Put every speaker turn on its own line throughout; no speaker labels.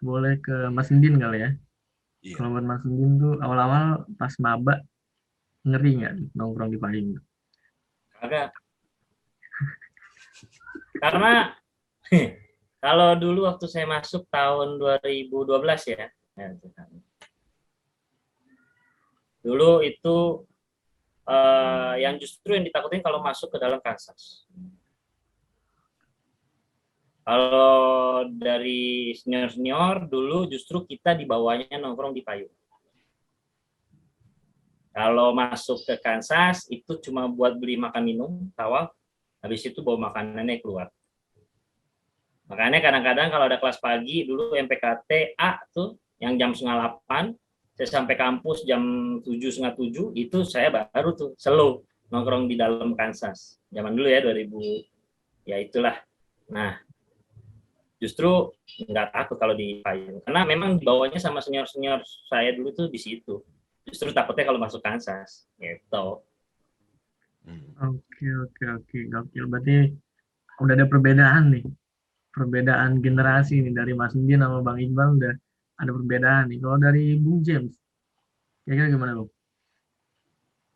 boleh ke Mas Ndin kali ya.
Iya.
Kalau buat Mas Ndin tuh awal-awal pas maba ngeri nggak nongkrong di payung?
Agak karena kalau dulu waktu saya masuk tahun 2012 ya, dulu itu yang justru yang ditakutin kalau masuk ke dalam Kansas. Kalau dari senior-senior dulu justru kita dibawanya nongkrong di payung. Kalau masuk ke Kansas itu cuma buat beli makan minum, tawaf, habis itu bawa makanannya keluar. Makanya kadang-kadang kalau ada kelas pagi dulu MPKT A tuh yang jam 7:30, saya sampai kampus jam 7:30 itu saya baru tuh slow nongkrong di dalam Kansas. Zaman dulu ya 2000 ya itulah. Nah, justru nggak takut kalau di payung karena memang dibawanya sama senior-senior saya dulu tuh di situ. Justru takutnya kalau masuk Kansas gitu.
Oke, oke, oke. Gokil. Berarti udah ada perbedaan nih. Perbedaan generasi nih dari Mas Ndin sama Bang Iqbal udah ada perbedaan nih. Kalau dari Bung James, kira-kira gimana Bung?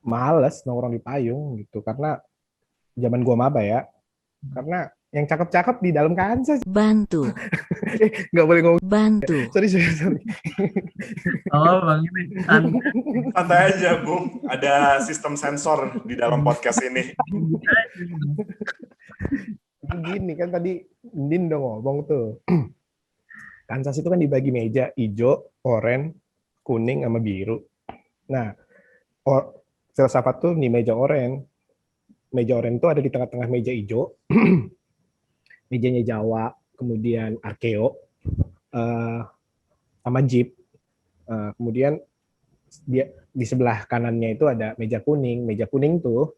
Males nongkrong di payung gitu karena zaman gua maba ya. Karena yang cakep-cakep di dalam Kansas.
Bantu.
Nggak boleh ngomong.
Bantu.
Sorry.
Oh, Bang ini
Santai aja, Bung. Ada sistem sensor di dalam podcast ini.
Gini kan tadi Ndin udah ngomong tuh. Kansas itu kan dibagi meja hijau, oranye, kuning, sama biru. Nah, filsafat tuh di meja oranye. Meja oranye itu ada di tengah-tengah meja hijau. Mejanya Jawa, kemudian Arkeo, sama Jeep. Kemudian dia di sebelah kanannya itu ada meja kuning. Meja kuning tuh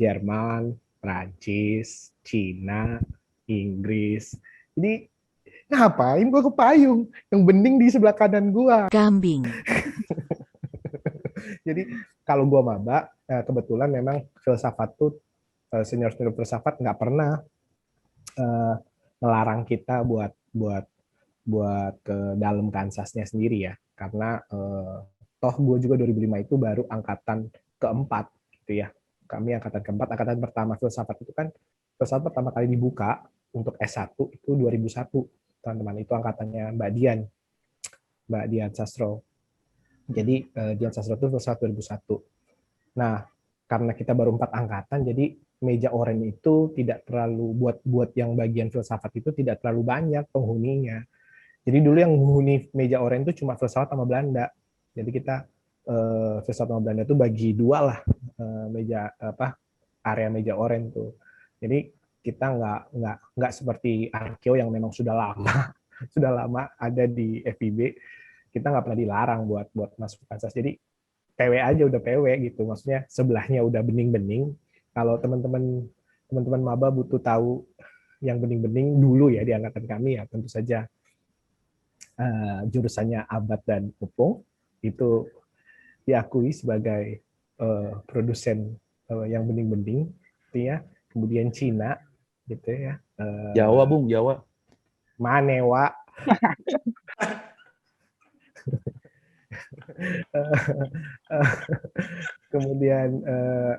Jerman, Prancis, Cina, Inggris. Jadi ngapain gua ke payung? Yang bening di sebelah kanan gua.
Kambing.
Jadi kalau gua maba, kebetulan memang filsafat tuh senior-senior filsafat nggak pernah melarang kita buat ke dalam Kansasnya sendiri ya, karena toh gue juga 2005 itu baru angkatan keempat gitu ya. Kami angkatan keempat, angkatan pertama filsafat itu kan filsafat pertama kali dibuka untuk S1 itu 2001, teman-teman. Itu angkatannya Mbak Dian Sastro. Jadi Dian Sastro itu filsafat 2001. Nah, karena kita baru 4 angkatan, jadi meja oranye itu tidak terlalu buat yang bagian filsafat itu tidak terlalu banyak penghuninya. Jadi dulu yang menghuni meja oranye itu cuma filsafat sama Belanda. Jadi kita filsafat sama Belanda itu bagi dua lah area meja oranye tuh. Jadi kita nggak seperti Arkeo yang memang sudah lama sudah lama ada di FIB. Kita nggak pernah dilarang buat masuk Kansas. Jadi PW aja udah PW gitu. Maksudnya sebelahnya udah bening-bening. Kalau teman-teman maba butuh tahu yang bening-bening dulu ya di angkatan kami ya tentu saja jurusannya Abad dan Pupung itu diakui sebagai produsen yang bening-bening gitu ya. Kemudian Cina gitu ya.
Jawa, Bung, Jawa.
Manewa. Kemudian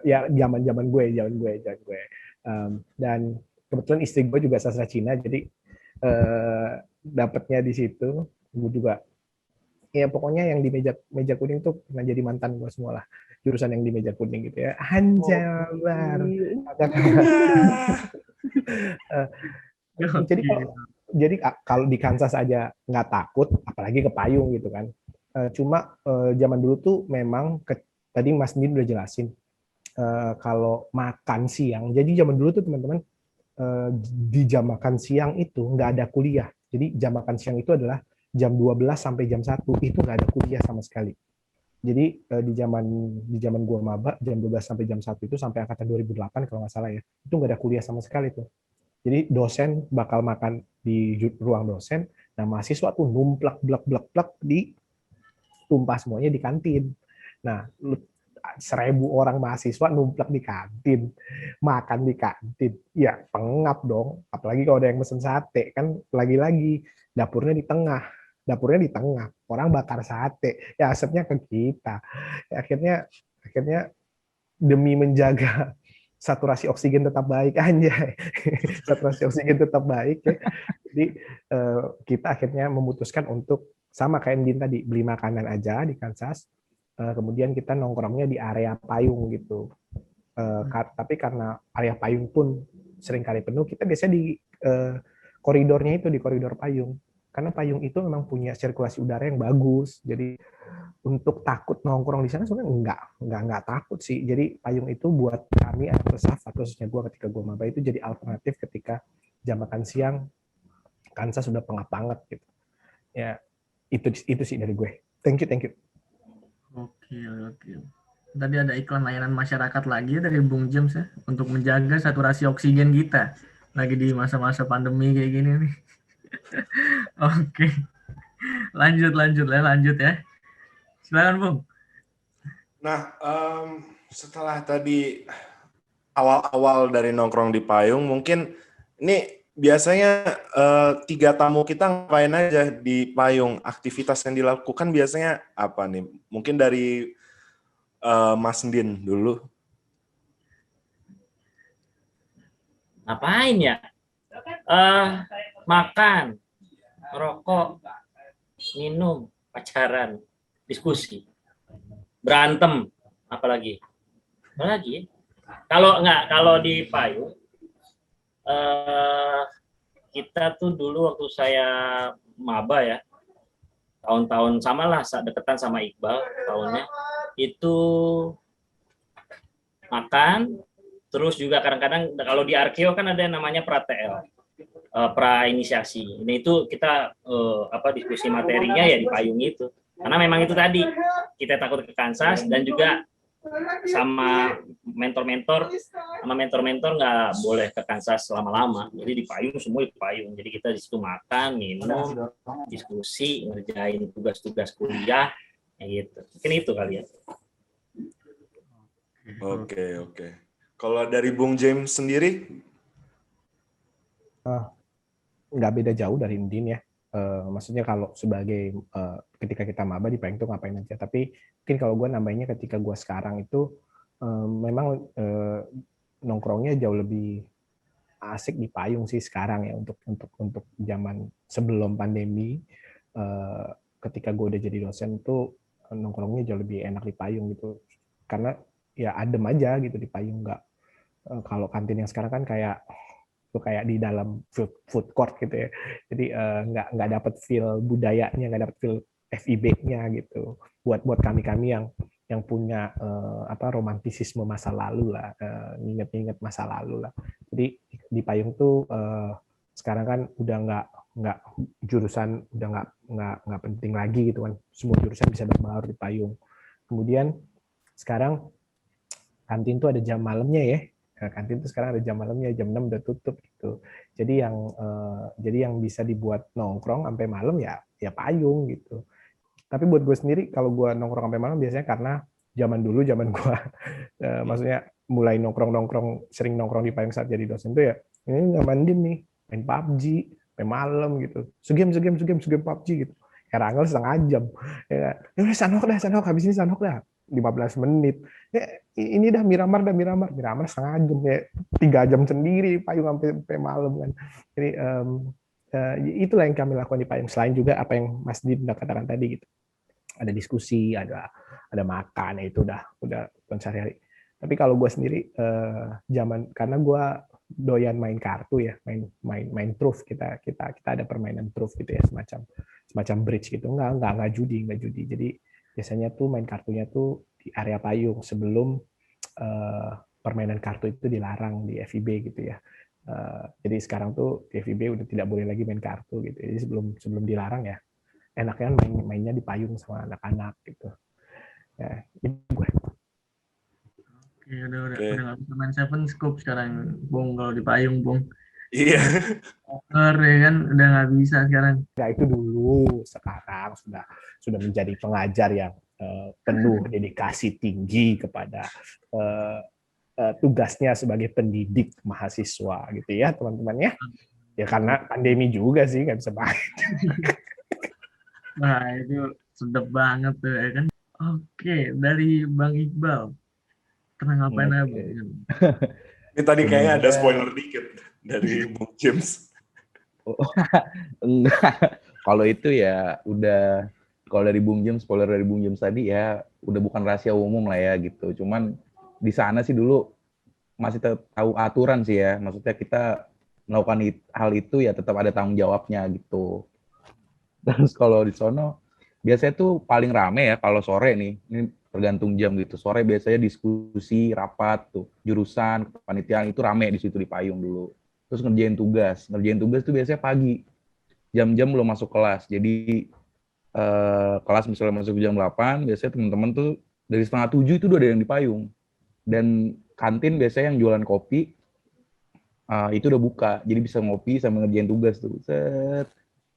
ya zaman gue. Dan kebetulan istri gue juga sastra Cina, jadi dapatnya di situ. Gue juga ya pokoknya yang di meja kuning tuh pernah jadi mantan gue semua lah, jurusan yang di meja kuning gitu ya. Hanjabar. Jadi kalau di Kansas aja nggak takut, apalagi ke payung gitu kan. Cuma zaman dulu tuh memang tadi Mas Ndin udah jelasin kalau makan siang. Jadi zaman dulu tuh teman-teman di jam makan siang itu nggak ada kuliah. Jadi jam makan siang itu adalah jam 12 sampai jam 1 itu nggak ada kuliah sama sekali. Jadi di zaman gua maba jam 12 sampai jam 1 itu sampai angkatan 2008 kalau nggak salah ya. Itu nggak ada kuliah sama sekali tuh. Jadi dosen bakal makan di ruang dosen, nah mahasiswa tuh numplak blak di tumpah semuanya di kantin. Nah, 1.000 orang mahasiswa numplak di kantin, makan di kantin, ya pengap dong. Apalagi kalau ada yang mesen sate, kan lagi-lagi dapurnya di tengah, orang bakar sate, ya asapnya ke kita. Ya, akhirnya demi menjaga saturasi oksigen tetap baik anjay. Saturasi oksigen tetap baik ya. Jadi kita akhirnya memutuskan untuk sama kayak Din tadi, beli makanan aja di Kansas. Kemudian kita nongkrongnya di area payung gitu. Tapi karena area payung pun sering kali penuh, kita biasanya di koridornya itu, di koridor payung. Karena payung itu memang punya sirkulasi udara yang bagus. Jadi untuk takut nongkrong di sana sebenarnya enggak takut sih. Jadi payung itu buat kami atau staff, khususnya gue ketika gue maba itu jadi alternatif ketika jam makan siang Kansas sudah pengap banget gitu. Ya itu sih dari gue. Thank you.
Oke. Tadi ada iklan layanan masyarakat lagi ya dari Bung James ya untuk menjaga saturasi oksigen kita lagi di masa-masa pandemi kayak gini nih. Oke. Lanjut ya. Silakan Bung.
Nah, setelah tadi awal-awal dari nongkrong di payung, mungkin ini biasanya 3 tamu kita ngapain aja di payung? Aktivitas yang dilakukan biasanya apa nih? Mungkin dari Mas Din dulu.
Ngapain ya? Makan, rokok, minum, pacaran, diskusi, berantem, apalagi? Kalau di payung, kita tuh dulu waktu saya maba ya, tahun-tahun samalah deketan sama Iqbal tahunnya, itu makan, terus juga kadang-kadang kalau di Arkeo kan ada yang namanya pra-TL, pra-inisiasi. Ini itu kita diskusi materinya ya di payung itu. Karena memang itu tadi, kita takut ke Kansas dan juga sama mentor-mentor nggak boleh ke Kansas lama-lama. Jadi di payung, semua di payung. Jadi kita di situ makan, minum, diskusi, ngerjain tugas-tugas kuliah, gitu. Mungkin itu kali ya.
Oke. Kalau dari Bung James sendiri?
Nggak beda jauh dari Indin ya. Maksudnya kalau sebagai ketika kita maba di payung itu ngapain aja. Tapi mungkin kalau gue nambahinnya ketika gue sekarang itu memang nongkrongnya jauh lebih asik di payung sih sekarang ya untuk zaman sebelum pandemi. Ketika gue udah jadi dosen tuh nongkrongnya jauh lebih enak di payung gitu. Karena ya adem aja gitu di payung, nggak kalau kantin yang sekarang kan kayak di dalam food court gitu ya. Jadi nggak dapat feel budayanya, nggak dapat feel FIB-nya gitu. Buat kami yang punya romantisisme masa lalu lah, nginget masa lalu lah. Jadi di payung tuh sekarang kan udah nggak jurusan udah nggak penting lagi gitu kan. Semua jurusan bisa berbaur di payung. Kemudian sekarang kantin tuh ada jam malamnya ya. Kantin tuh sekarang ada jam malamnya, jam 6 udah tutup gitu. Jadi yang bisa dibuat nongkrong sampai malam ya payung gitu. Tapi buat gue sendiri kalau gue nongkrong sampai malam biasanya karena zaman gue maksudnya mulai sering nongkrong di payung saat jadi dosen tuh ya ini nggak mandin nih, main PUBG sampai malam gitu. Segame PUBG gitu. Rangel setengah jam. Ya sanok habis ini sanok dah. 15 menit. Ya, ini dah Miramar setengah jam ya 3 jam sendiri payung sampai malam kan. Jadi itulah yang kami lakukan di payung, selain juga apa yang Mas Din katakan tadi gitu. Ada diskusi, ada makan, itu udah sehari-hari. Tapi kalau gue sendiri karena gue doyan main kartu ya, main truth, kita ada permainan truth gitu ya, semacam bridge gitu. Enggak judi. Jadi biasanya tuh main kartunya tuh di area payung sebelum permainan kartu itu dilarang di FIB gitu ya. Jadi sekarang tuh di FIB udah tidak boleh lagi main kartu gitu. Jadi sebelum dilarang ya enaknya mainnya di payung sama anak-anak gitu. Ya, itu gue.
Oke, udah nggak bisa main Seven Scoop sekarang, Bung, kalau di payung, Bung.
Iya.
Ya kan udah nggak bisa sekarang.
Nah itu dulu, sekarang sudah menjadi pengajar yang penuh dedikasi tinggi kepada eh, tugasnya sebagai pendidik mahasiswa gitu ya teman-teman ya. Ya karena pandemi juga sih nggak bisa main.
Wah, itu sedap banget tuh ya kan. Oke, dari Bang Iqbal, pernah ngapain aja Bang?
Oke.
Ini tadi kayaknya ada
Sebenarnya
spoiler dikit dari Bung James.
enggak. Kalau itu ya udah, kalau dari Bung James, spoiler dari Bung James tadi ya udah bukan rahasia umum lah ya gitu. Cuman di sana sih dulu masih tahu aturan sih ya. Maksudnya kita melakukan hal itu ya tetap ada tanggung jawabnya gitu. Terus kalau di sono biasanya tuh paling rame ya kalau sore nih. Ini tergantung jam gitu. Sore biasanya diskusi, rapat tuh, jurusan, kepanitiaan itu rame di situ di payung dulu. Terus ngerjain tugas. Ngerjain tugas tuh biasanya pagi. Jam-jam belum masuk kelas. Jadi kelas misalnya masuk jam 8, biasanya teman-teman tuh dari setengah 7 itu udah ada yang di payung. Dan kantin biasanya yang jualan kopi itu udah buka. Jadi bisa ngopi sambil ngerjain tugas tuh. Set,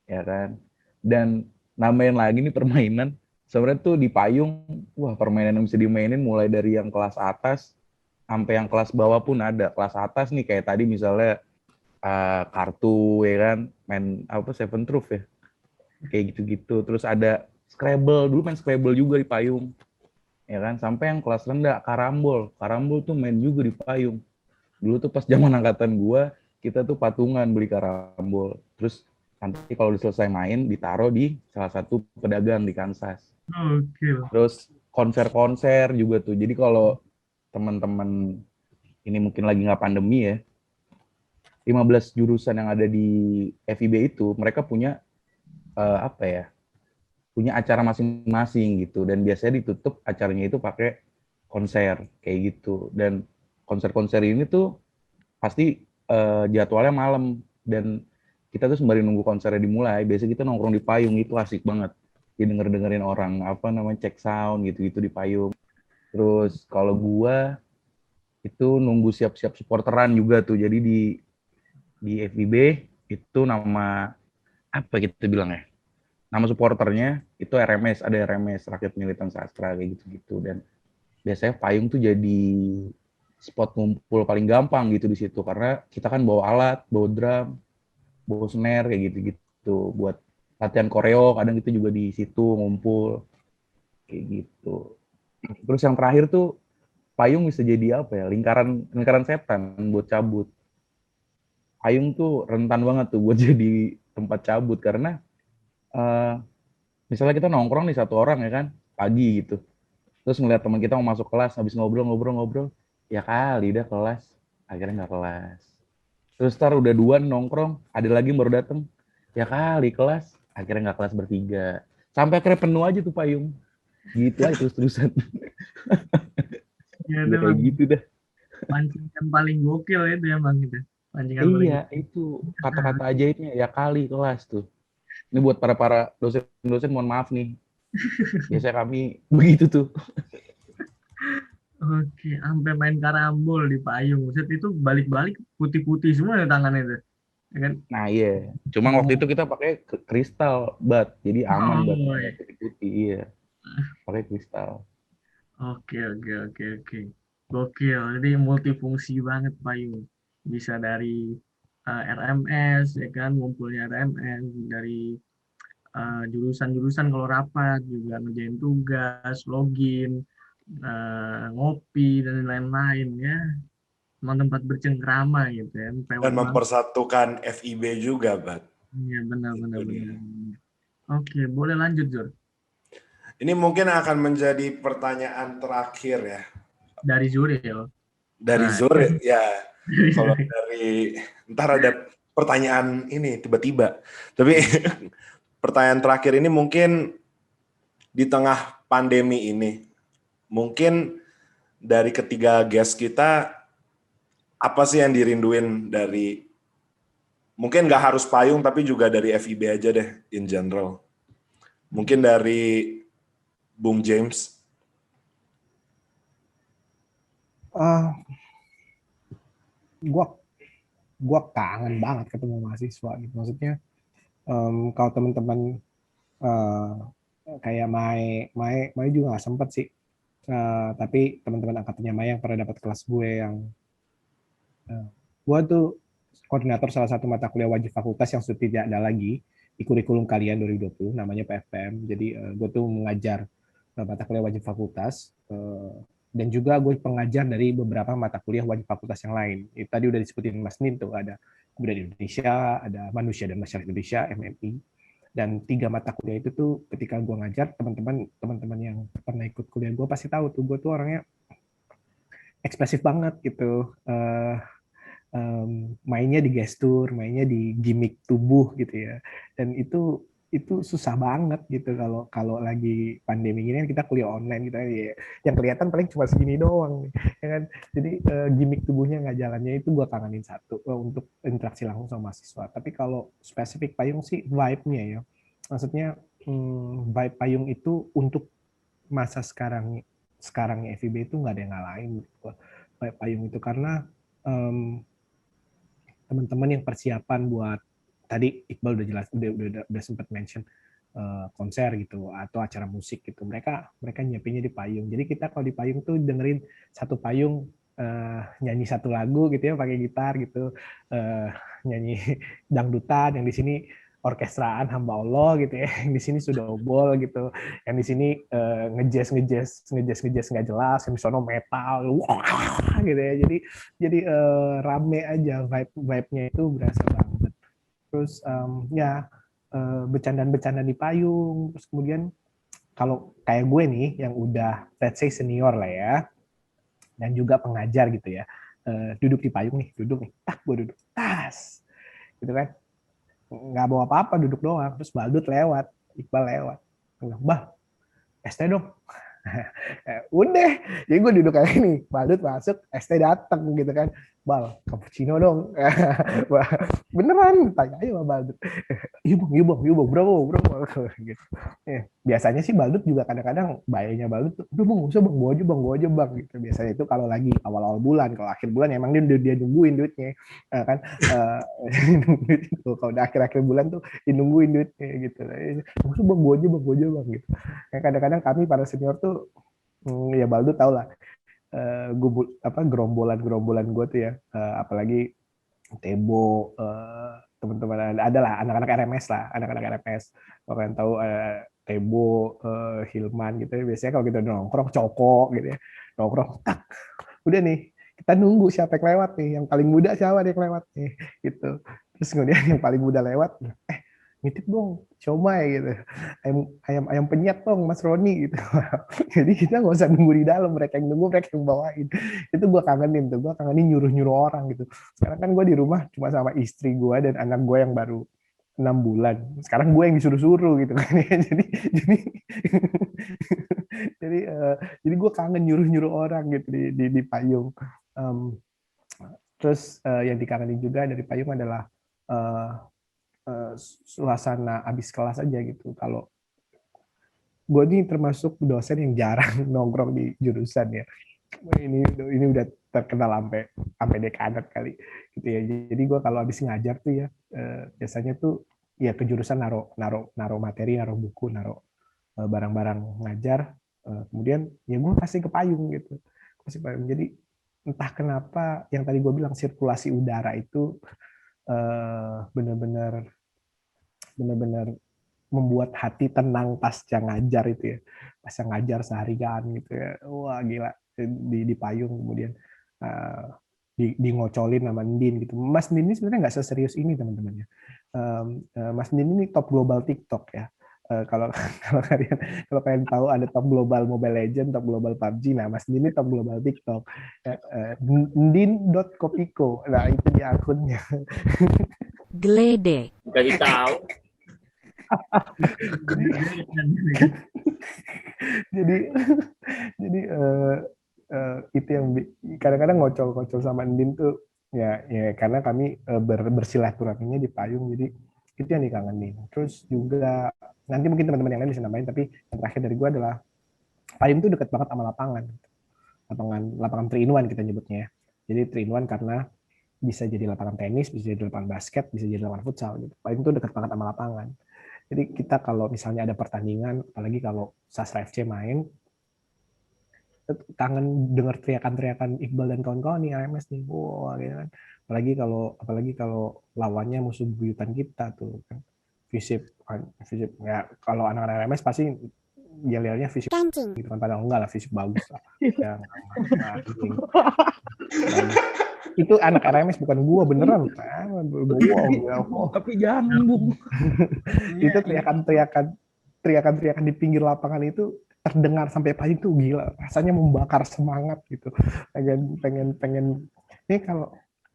ya kan. Dan namain lagi nih permainan. Sebenarnya tuh di payung, wah permainan yang bisa dimainin mulai dari yang kelas atas sampai yang kelas bawah pun ada. Kelas atas nih kayak tadi misalnya kartu ya kan, main apa Seven Truth ya. Kayak gitu-gitu. Terus ada Scrabble, dulu main Scrabble juga di payung. Ya kan, sampai yang kelas rendah karambol. Karambol tuh main juga di payung. Dulu tuh pas zaman angkatan gua, kita tuh patungan beli karambol. Terus nanti kalau udah selesai main ditaruh di salah satu pedagang di Kansas.
Oke.
Terus konser-konser juga tuh. Jadi kalau teman-teman ini mungkin lagi nggak pandemi ya, 15 jurusan yang ada di FIB itu mereka punya apa ya? Punya acara masing-masing gitu, dan biasanya ditutup acaranya itu pakai konser kayak gitu. Dan konser-konser ini tuh pasti jadwalnya malam, dan kita tuh sembari nunggu konsernya dimulai biasanya kita nongkrong di payung. Itu asik banget, jadi dengerin orang apa namanya cek sound gitu-gitu di payung. Terus kalau gua itu nunggu siap-siap supporteran juga tuh. Jadi di FIB itu nama apa kita bilang ya, nama supporternya itu RMS, ada RMS Rakyat Militan Sastra kayak gitu-gitu. Dan biasanya payung tuh jadi spot ngumpul paling gampang gitu di situ, karena kita kan bawa alat, bawa drum, bawa snare kayak gitu-gitu buat latihan koreo. Kadang itu juga di situ ngumpul kayak gitu. Terus yang terakhir tuh payung bisa jadi apa ya, lingkaran lingkaran setan buat cabut. Payung tuh rentan banget tuh buat jadi tempat cabut, karena uh, misalnya kita nongkrong nih satu orang ya kan pagi gitu, terus ngeliat teman kita mau masuk kelas, habis ngobrol-ngobrol-ngobrol, ya kali dah kelas, akhirnya nggak kelas. Terus ntar udah dua nongkrong, ada lagi yang baru dateng, ya kali kelas, akhirnya nggak kelas bertiga. Sampai akhirnya penuh aja tuh payung. Gitu aja terus-terusan.
Ya itu
Udah kayak
Bang,
gitu dah.
pancingan paling gokil itu ya Bang itu. Pancingan paling
Iya, itu kata-kata ajaibnya, ya kali kelas tuh. Ini buat para dosen-dosen, mohon maaf nih. Biasanya kami begitu tuh.
Oke, sampai main karambol di payung. Set itu balik-balik putih-putih semua ya tangannya itu. Ya kan?
Nah iya, cuma waktu
Oh,
itu kita pakai kristal bat, jadi aman batnya
oh,
nggak
iya.
putih-putih. Iya, pakai kristal.
Oke, oke, oke, oke. Gokil. Jadi multifungsi banget payung. Bisa dari RMS, ya kan, ngumpulnya RMS, dari jurusan-jurusan kalau rapat, juga ngerjain tugas, login, ngopi, dan lain-lain ya. Emang tempat bercengkrama gitu ya.
Dan
Pewet banget.
mempersatukan FIB juga, Bat.
Iya, benar, benar,
Itu
benar.
dia.
Oke, boleh lanjut, Jor.
Ini mungkin akan menjadi pertanyaan terakhir ya.
Dari Zuril.
Dari
Nah,
Zur, ya. Kalau dari, ntar ada pertanyaan ini tiba-tiba. Tapi pertanyaan terakhir ini mungkin di tengah pandemi ini, mungkin dari ketiga guest kita, apa sih yang dirinduin dari, mungkin nggak harus payung, tapi juga dari FIB aja deh, in general. Mungkin dari Bung James.
Ah, gua gua kangen banget ketemu mahasiswa gitu. Maksudnya kalau teman-teman eh, kayak Mai juga nggak sempet sih. Tapi teman-teman angkatannya Mai yang pernah dapat kelas gue yang gue tuh koordinator salah satu mata kuliah wajib fakultas yang sudah tidak ada lagi di kurikulum kalian 2020, namanya PFPM. Jadi gue tuh mengajar mata kuliah wajib fakultas, dan juga gue pengajar dari beberapa mata kuliah wajib fakultas yang lain. Itu tadi udah disebutin Mas Nin tuh, ada Kebudayaan Indonesia, ada Manusia dan Masyarakat Indonesia (MMI). Dan 3 mata kuliah itu tuh ketika gue ngajar, teman-teman yang pernah ikut kuliah gue pasti tahu tuh gue tuh orangnya ekspresif banget gitu. Mainnya di gestur, mainnya di gimmick tubuh gitu ya. Dan itu susah banget gitu kalau kalau lagi pandemi ini kan kita kuliah online gitu ya. Yang kelihatan paling cuma segini doang, ya kan. Jadi gimmick tubuhnya nggak jalannya itu gue kangenin satu, untuk interaksi langsung sama mahasiswa. Tapi kalau spesifik payung sih vibe-nya ya. Maksudnya vibe payung itu untuk masa sekarang FIB itu nggak ada yang ngalahin gitu. Vibe payung itu karena teman-teman yang persiapan buat, tadi Iqbal udah jelas, udah sempat mention konser gitu atau acara musik gitu, mereka nyiapinnya di payung. Jadi kita kalau di payung tuh dengerin satu payung, nyanyi satu lagu gitu ya pakai gitar gitu, nyanyi dangdutan, yang di sini orkestraan hamba Allah gitu ya, yang di sini sudah obol gitu, yang di sini ngejazz nggak jelas, yang di sono metal wah gitu ya. Jadi rame aja, vibe-nya itu berasa banget. Terus ya bercandaan-bercandaan di payung. Terus kemudian kalau kayak gue nih yang udah let's say senior lah ya, dan juga pengajar gitu ya, duduk di payung nih, tak gue duduk tas gitu kan, nggak bawa apa-apa, duduk doang. Terus Baldut lewat, Iqbal lewat, bah ST dong. Udah, jadi gue duduk kayak ini, Baldut masuk, ST datang gitu kan, Bal, cappuccino dong. Beneran, tanya aja sama Baldut. Iya bang, berapa, gitu. Biasanya sih Baldut juga kadang-kadang bayarnya Baldut, udah bang, usah bang, bawa aja bang, gitu. Biasanya itu kalau lagi awal-awal bulan, kalau akhir bulan emang dia nungguin duitnya, kan. Kalau udah akhir-akhir bulan tuh dinungguin duitnya gitu. Usah bang, bawa aja bang, gitu. Kadang-kadang kami para senior tuh, ya Baldut tau lah, gerombolan gue tuh ya, apalagi Tebo, teman-teman adalah anak-anak RMS lah, anak-anak RMS. Kalau kalian tahu Tebo, Hilman gitu ya, biasanya kalau kita nongkrong cokok gitu ya, nongkrong tak, udah nih kita nunggu siapa yang lewat nih, yang paling muda siapa yang lewat nih gitu. Terus kemudian yang paling muda lewat, nitip dong siomay gitu, ayam penyet dong Mas Roni gitu. Jadi kita nggak usah nunggu di dalam, mereka yang nunggu, mereka yang bawain. Itu gue kangenin nyuruh nyuruh orang gitu. Sekarang kan gue di rumah cuma sama istri gue dan anak gue yang baru 6 bulan. Sekarang gue yang disuruh-suruh gitu kan ya. Jadi jadi gue kangen nyuruh orang gitu di payung. Terus yang dikangenin juga dari payung adalah suasana abis kelas aja gitu. Kalau gue ini termasuk dosen yang jarang nongkrong di jurusan ya. Ini udah terkenal sampai dekadat kali gitu ya. Jadi gue kalau habis ngajar tuh ya, biasanya tuh ya ke jurusan naruh materi, naruh buku, naruh barang-barang ngajar, kemudian ya gue kasih ke payung gitu, kasih payung. Jadi entah kenapa yang tadi gue bilang sirkulasi udara itu benar-benar membuat hati tenang pasca ngajar itu ya, pasca ngajar seharian gitu ya. Wah gila, di payung kemudian di ngocolin sama Ndin gitu. Mas Ndin ini sebenarnya nggak seserius ini teman-temannya. Mas Ndin ini top global TikTok ya. Kalau kalian tahu ada top global Mobile Legend, top global PUBG, nah Mas Ndin ini top global TikTok. Ndin.kopiko, nah itu di akunnya.
Geledek.
Kasih tahu.
jadi itu yang kadang-kadang ngocol sama Ndin tuh ya karena kami bersilaturahminya di payung, jadi itu yang dikangenin. Terus juga nanti mungkin teman-teman yang lain bisa nambahin, tapi yang terakhir dari gue adalah payung tuh dekat banget sama lapangan 3 in 1 kita nyebutnya ya. Jadi 3 in 1 karena bisa jadi lapangan tenis, bisa jadi lapangan basket, bisa jadi lapangan futsal gitu. Payung tuh dekat banget sama lapangan. Jadi kita kalau misalnya ada pertandingan, apalagi kalau Sastra FC main, kangen dengar teriakan-teriakan Iqbal dan kawan-kawan nih RMS nih, wah gitu kan. Apalagi kalau lawannya musuh buyutan kita tuh kan. Visip ya, kalau anak-anak RMS pasti yel-yelnya Visip gitu kan, padahal enggak lah, Visip bagus lah. Ya, bagus. Itu anak RMS bukan gua beneran.
Tapi jangan, Bung.
Itu teriakan-teriakan di pinggir lapangan itu terdengar sampai pagi tuh gila, rasanya membakar semangat gitu. Pengen ini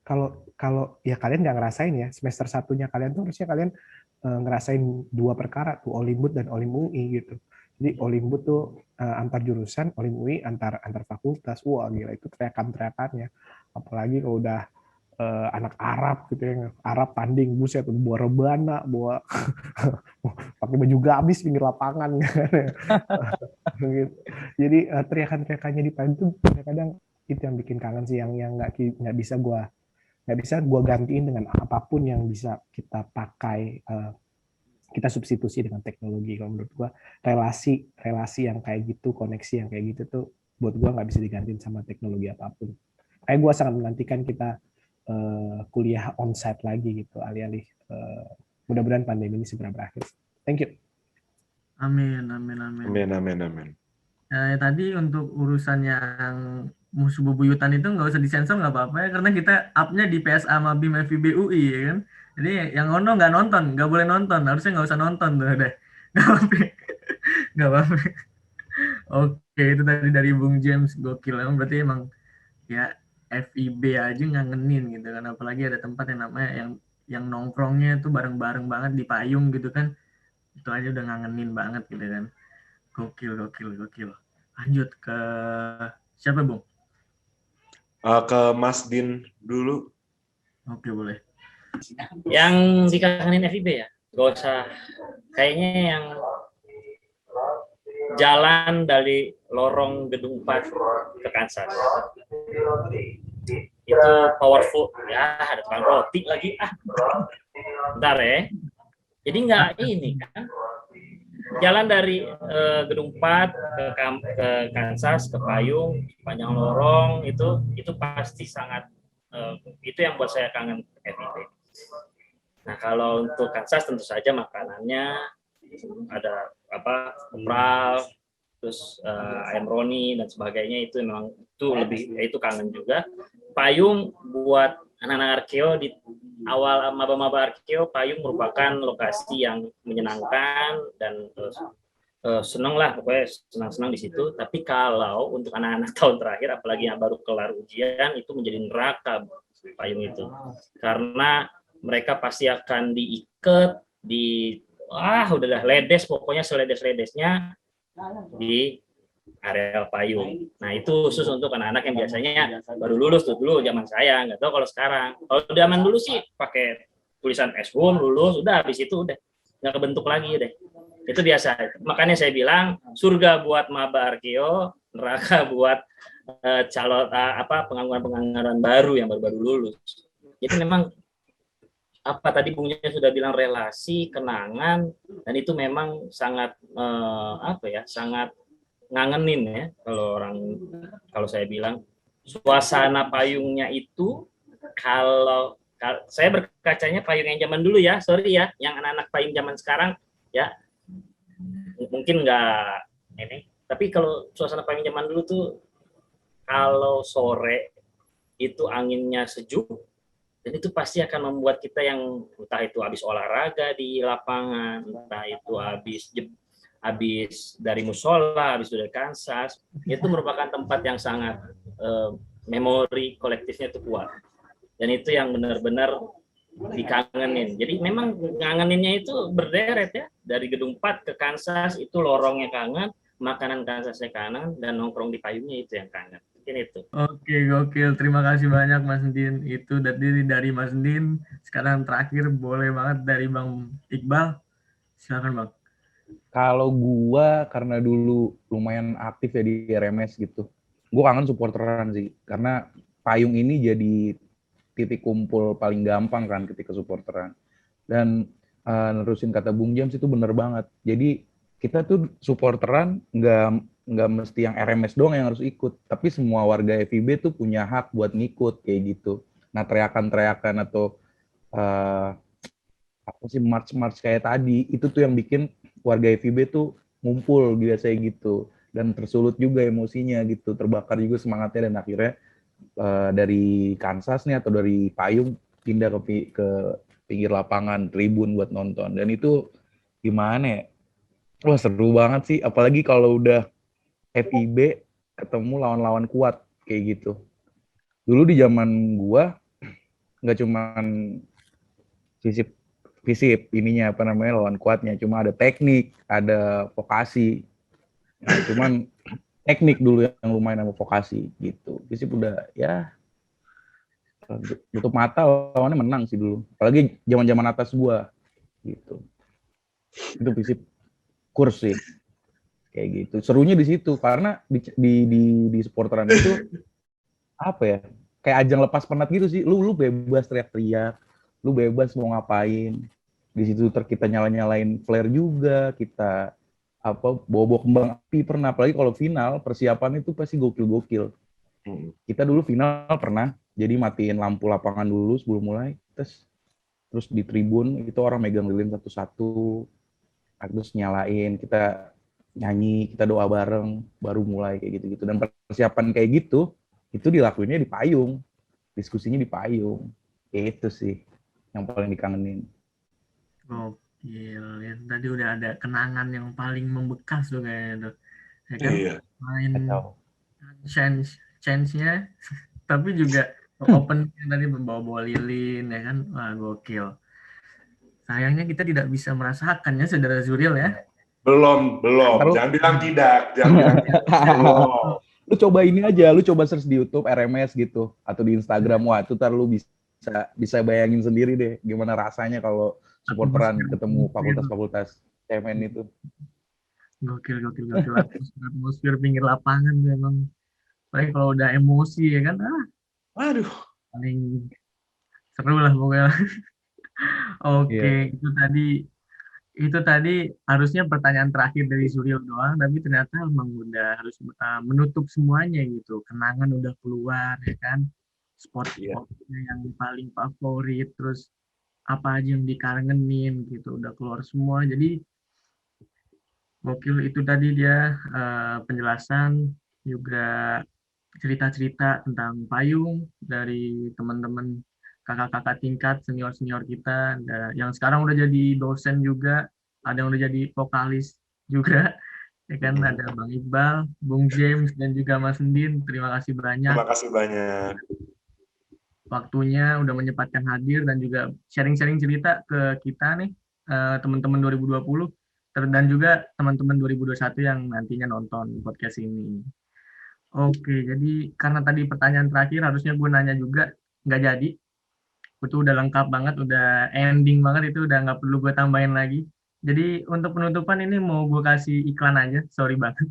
kalau ya kalian nggak ngerasain ya, semester satunya kalian tuh harusnya kalian ngerasain dua perkara tuh, Olimbud dan Olim UI gitu. Jadi Olimbud tuh antar jurusan, Olim UI antar fakultas. Wah gila, itu teriakannya. Apalagi kalau udah anak Arab gitu ya, Arab tanding, buset, bawa rebana, bawa pakai baju gamis pinggir lapangan kan. Gitu. Jadi teriakan-teriakannya di pagi itu kadang itu yang bikin kangen sih, yang nggak bisa gua gantiin dengan apapun yang bisa kita pakai, kita substitusi dengan teknologi. Kalau menurut gua relasi yang kayak gitu, koneksi yang kayak gitu tuh buat gua nggak bisa digantiin sama teknologi apapun. Kayak gua sangat menantikan kita kuliah onsite lagi gitu, alih-alih mudah-mudahan pandemi ini segera berakhir. Thank you.
Amin.
Amin.
Nah, tadi untuk urusan yang musuh bebuyutan itu nggak usah disensor, nggak apa-apa ya, karena kita up-nya di PSA sama BIM FIB UI ya kan. Jadi yang ono nggak nonton, nggak boleh nonton, harusnya nggak usah nonton tuh deh. Nggak apa-apa. Nggak apa-apa. Oke, itu tadi dari Bung James, gokil. Emang berarti emang ya FIB aja ngangenin gitu kan, apalagi ada tempat yang namanya yang nongkrongnya tuh bareng-bareng banget di payung gitu kan, itu aja udah ngangenin banget gitu kan. Gokil. Lanjut ke siapa, Bung?
Ke Mas Din dulu.
Oke, boleh.
Yang dikangenin FIB ya, gak usah. Kayaknya yang jalan dari lorong gedung 4 ke Kansas itu powerful ya, ada tukang roti lagi bentar ya. Jadi nggak ini kan, jalan dari gedung 4 ke Kansas, ke Payung, panjang lorong itu pasti sangat itu yang buat saya kangen FIB. Nah kalau untuk Kansas tentu saja makanannya ada kopral, terus ayam roni dan sebagainya, itu memang itu kangen juga. Payung buat anak-anak arkeo di awal maba-maba arkeo, Payung merupakan lokasi yang menyenangkan dan senang lah, pokoknya senang-senang di situ. Tapi kalau untuk anak-anak tahun terakhir, apalagi yang baru kelar ujian, itu menjadi neraka Payung itu, karena mereka pasti akan diikat udah ledes, pokoknya seledes-ledesnya di area Payung. Nah itu khusus untuk anak-anak yang biasanya baru lulus tuh, dulu zaman saya, nggak tahu kalau sekarang. Kalau zaman dulu sih pakai tulisan S1 lulus, udah habis itu udah nggak kebentuk lagi deh. Itu biasa. Makanya saya bilang surga buat maba arkeo, neraka buat calon pengangguran baru yang baru lulus. Jadi memang tadi Bungnya sudah bilang relasi, kenangan, dan itu memang sangat sangat ngangenin ya. Kalau saya bilang suasana Payungnya itu, kalau saya berkacanya Payung yang zaman dulu ya, sorry ya, yang anak-anak Payung zaman sekarang ya mungkin nggak ini, tapi kalau suasana Payung zaman dulu tuh, kalau sore itu anginnya sejuk, dan itu pasti akan membuat kita yang entah itu habis olahraga di lapangan, entah itu habis dari musola, habis dari Kansas, itu merupakan tempat yang sangat memori kolektifnya itu kuat. Dan itu yang benar-benar dikangenin. Jadi memang ngangeninnya itu berderet ya, dari gedung 4 ke Kansas itu lorongnya kangen, makanan Kansasnya kangen, dan nongkrong di Payungnya itu yang kangen. Itu.
Oke, gokil. Terima kasih banyak Mas Din. Itu dari Mas Din. Sekarang terakhir boleh banget dari Bang Iqbal. Silakan Bang.
Kalau gua karena dulu lumayan aktif ya di RMS gitu, gua kangen supporteran sih, karena Payung ini jadi titik kumpul paling gampang kan ketika supporteran. Dan nerusin kata Bung James itu bener banget. Jadi kita tuh supporteran nggak mesti yang RMS doang yang harus ikut, tapi semua warga FIB tuh punya hak buat ngikut kayak gitu. Nah teriakan-teriakan atau apa sih march kayak tadi itu tuh yang bikin warga FIB tuh ngumpul biasanya gitu, dan tersulut juga emosinya gitu, terbakar juga semangatnya, dan akhirnya dari Kansas nih atau dari payung pindah ke pinggir lapangan tribun buat nonton. Dan itu gimana ya, wah seru banget sih, apalagi kalau udah FIB ketemu lawan-lawan kuat kayak gitu. Dulu di zaman gua nggak cuman fisip ininya apa namanya lawan kuatnya, cuma ada teknik, ada vokasi. Nah, cuman teknik dulu yang lumayan sama vokasi gitu. Fisip udah ya tutup mata lawannya menang sih dulu. Apalagi zaman-zaman atas gua gitu. Itu fisip kurs sih. Kayak gitu. Serunya di situ karena di supporteran itu apa ya? Kayak ajang lepas penat gitu sih. Lu bebas teriak-teriak, lu bebas mau ngapain. Di situ kita nyala-nyalain flare juga, kita apa bawa-bawa kembang api pernah, apalagi kalau final persiapan itu pasti gokil-gokil. Kita dulu final pernah jadi matiin lampu lapangan dulu sebelum mulai, terus di tribun itu orang megang lilin satu-satu, terus nyalain, kita nyanyi, kita doa bareng, baru mulai kayak gitu-gitu. Dan persiapan kayak gitu itu dilakuinnya di payung, diskusinya di payung. Itu sih yang paling dikangenin.
Gokil, ya, tadi udah ada kenangan yang paling membekas tuh kayaknya tuh. Ya kan,
Iya.
main
Kacau.
chance-nya, tapi juga open tadi bawa-bawa lilin, ya kan, wah gokil. Sayangnya kita tidak bisa merasakannya, saudara Zuril ya.
Belum.
Ntar
Jangan bilang tidak. Belum.
Lu coba ini aja, lu coba search di YouTube RMS gitu atau di Instagram. Wah, itu ntar lu bisa bayangin sendiri deh gimana rasanya kalau supporteran ketemu fakultas-fakultas cemen itu.
Gokil. Atmosfer pinggir lapangan tuh emang. Paling kalau udah emosi ya kan,
Waduh.
paling seru lah pokoknya. Oke,
Iya.
itu tadi harusnya pertanyaan terakhir dari Zuril doang, tapi ternyata emang udah harus menutup semuanya gitu. Kenangan udah keluar ya kan, sport-sportnya yang paling favorit, terus apa aja yang dikangenin gitu udah keluar semua. Jadi gokil itu tadi dia penjelasan juga cerita-cerita tentang payung dari teman-teman kakak-kakak tingkat senior-senior kita yang sekarang udah jadi dosen juga, ada yang udah jadi vokalis juga, ya kan, ada Bang Iqbal, Bung James, dan juga Mas Ndin. Terima kasih banyak
Terima kasih banyak.
waktunya udah menyempatkan hadir dan juga sharing-sharing cerita ke kita nih, teman-teman 2020 dan juga teman-teman 2021 yang nantinya nonton podcast ini. Oke, jadi karena tadi pertanyaan terakhir harusnya gue nanya juga, nggak jadi. Itu udah lengkap banget, udah ending banget, itu udah nggak perlu gue tambahin lagi. Jadi untuk penutupan ini mau gue kasih iklan aja, sorry banget.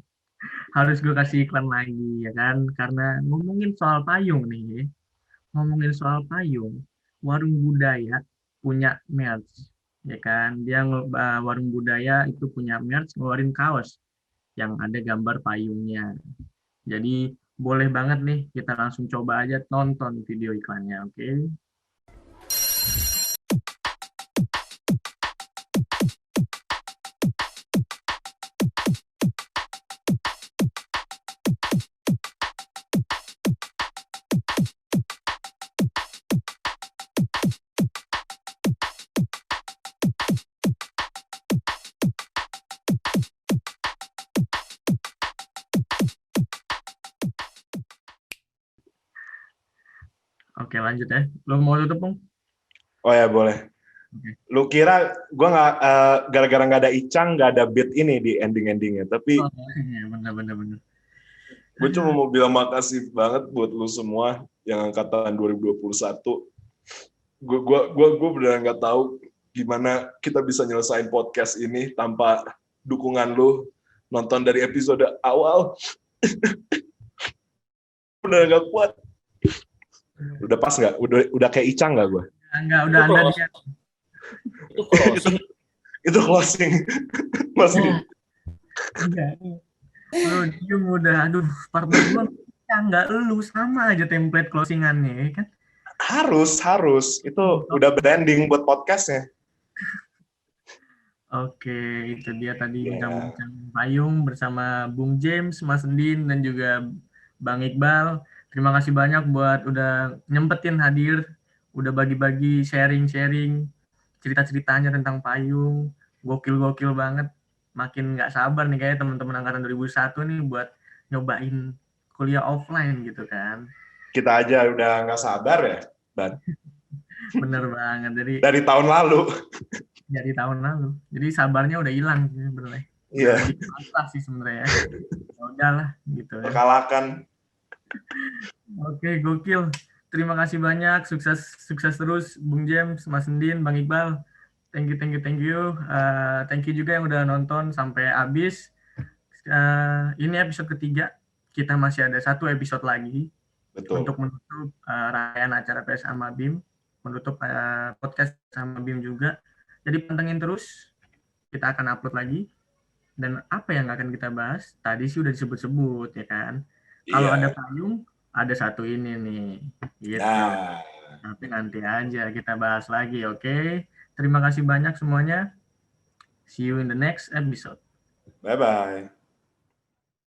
Harus gue kasih iklan lagi, ya kan? Karena ngomongin soal payung nih, Warung Budaya punya merch, ya kan? Warung Budaya itu punya merch, ngeluarin kaos yang ada gambar payungnya. Jadi boleh banget nih, kita langsung coba aja tonton video iklannya, oke? Oke, lanjut ya. Lo mau tutup, Bung?
Oh ya, boleh. Lu kira gue nggak gara-gara nggak ada Icang, nggak ada beat ini di ending-endingnya, tapi
iya, bener.
gue cuma mau bilang makasih banget buat lu semua yang angkatan 2021. Gue beneran nggak tahu gimana kita bisa nyelesain podcast ini tanpa dukungan lu. Nonton dari episode awal, beneran nggak kuat. Udah pas nggak? Udah kayak Icang nggak gue?
Enggak, udah Anda dia.
Itu closing.
Itu closing. Mas
Ya,
Din.
Enggak. Lu diem udah, aduh, partner gua nggak lu sama aja template closingannya ya kan.
Harus. Itu udah branding buat podcastnya.
Oke, itu dia tadi
Ya.
bincang-bincang payung bersama Bung James, Mas Din, dan juga Bang Iqbal. Terima kasih banyak buat udah nyempetin hadir, udah bagi-bagi sharing-sharing cerita-ceritanya tentang payung. Gokil-gokil banget. Makin nggak sabar nih kayak teman-teman angkatan 2001 nih buat nyobain kuliah offline gitu kan.
Kita aja udah nggak sabar ya, Ban.
Bener banget. Jadi
Dari tahun lalu.
dari tahun lalu. Jadi sabarnya udah hilang sih sebenarnya.
Iya.
Udah dipasrah sih sebenarnya ya. Ya udahlah gitu ya.
Terkalahkan.
Oke, gokil. Terima kasih banyak. Sukses terus Bung James, Mas Ndin, Bang Iqbal. Thank you. Thank you juga yang udah nonton sampai habis. Ini episode ketiga. Kita masih ada satu episode lagi
Betul.
untuk menutup rangkaian acara PS sama BIM, menutup podcast sama BIM juga. Jadi pantengin terus. Kita akan upload lagi. Dan apa yang akan kita bahas? Tadi sih udah disebut-sebut ya kan. Kalau
Iya.
ada payung, ada satu ini nih. Gitu.
Nah.
Tapi nanti aja kita bahas lagi, oke? Terima kasih banyak semuanya. See you in the next episode.
Bye-bye.